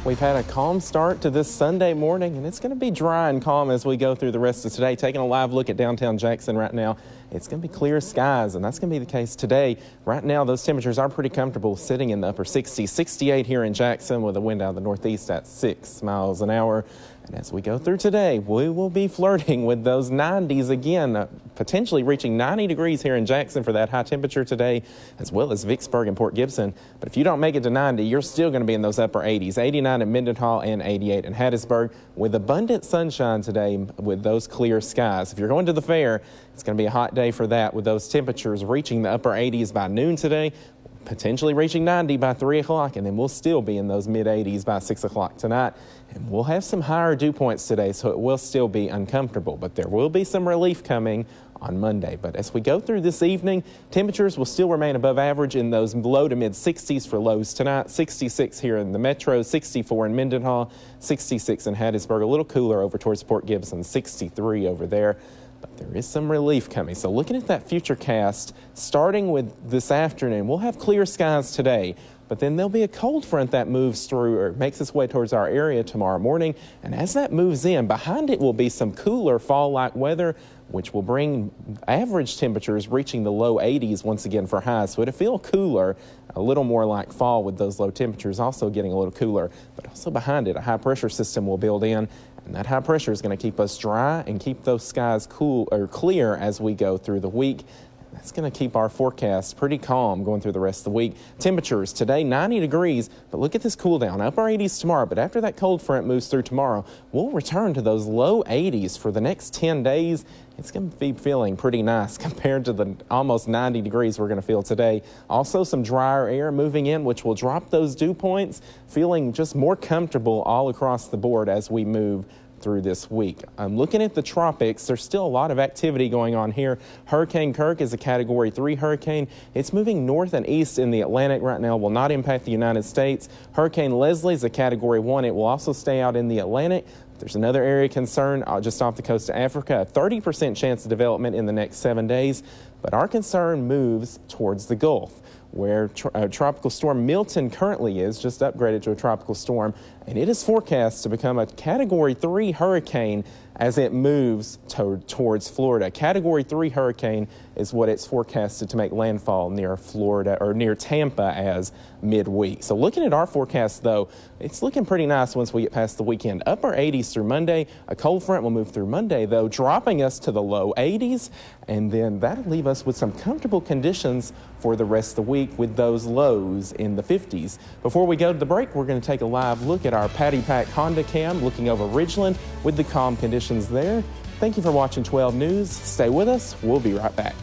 We've had a calm start to this Sunday morning, and it's going to be dry and calm as we go through the rest of today. Taking a live look at downtown Jackson right now, it's going to be clear skies, and that's going to be the case today. Right now, those temperatures are pretty comfortable, sitting in the upper 60s, 68 here in Jackson with a wind out of the northeast at 6 miles an hour. And as we go through today, we will be flirting with those 90s again, potentially reaching 90 degrees here in Jackson for that high temperature today, as well as Vicksburg and Port Gibson. But if you don't make it to 90, you're still going to be in those upper 80s, 89 in Mendenhall and 88 in Hattiesburg, with abundant sunshine today with those clear skies. If you're going to the fair, it's going to be a hot day for that, with those temperatures reaching the upper 80s by noon today, potentially reaching 90 by 3 o'clock, and then we'll still be in those mid-80s by 6 o'clock tonight. And we'll have some higher dew points today, so it will still be uncomfortable, but there will be some relief coming on Monday. But as we go through this evening, temperatures will still remain above average in those low to mid 60s for lows tonight. 66 here in the metro, 64 in Mendenhall, 66 in Hattiesburg, a little cooler over towards Port Gibson, 63 over there. But there is some relief coming. So looking at that future cast, starting with this afternoon, we'll have clear skies today, but then there'll be a cold front that moves through or makes its way towards our area tomorrow morning. And as that moves in, behind it will be some cooler fall-like weather, which will bring average temperatures reaching the low 80s once again for highs. So it'll feel cooler, a little more like fall with those low temperatures also getting a little cooler. But also behind it, a high pressure system will build in, and that high pressure is going to keep us dry and keep those skies cool or clear as we go through the week. That's going to keep our forecast pretty calm going through the rest of the week. Temperatures today, 90 degrees, but look at this cool down. Upper 80s tomorrow, but after that cold front moves through tomorrow, we'll return to those low 80s for the next 10 days. It's going to be feeling pretty nice compared to the almost 90 degrees we're going to feel today. Also some drier air moving in, which will drop those dew points, feeling just more comfortable all across the board as we move through this week. I'm looking at the tropics. There's still a lot of activity going on here. Hurricane Kirk is a Category 3 hurricane. It's moving north and east in the Atlantic right now, will not impact the United States. Hurricane Leslie is a Category 1. It will also stay out in the Atlantic. There's another area of concern just off the coast of Africa, a 30% chance of development in the next 7 days. But our concern moves towards the Gulf, where Tropical Storm Milton currently is, just upgraded to a tropical storm, and it is forecast to become a Category 3 hurricane as it moves towards Florida. Category 3 hurricane is what it's forecasted to make landfall near Florida or near Tampa as midweek. So looking at our forecast, though, it's looking pretty nice once we get past the weekend. Upper 80s through Monday. A cold front will move through Monday, though, dropping us to the low 80s, and then that'll leave us with some comfortable conditions for the rest of the week with those lows in the 50s. Before we go to the break, we're going to take a live look at our Patty Pack Honda cam looking over Ridgeland with the calm conditions there. Thank you for watching 12 News. Stay with us. We'll be right back.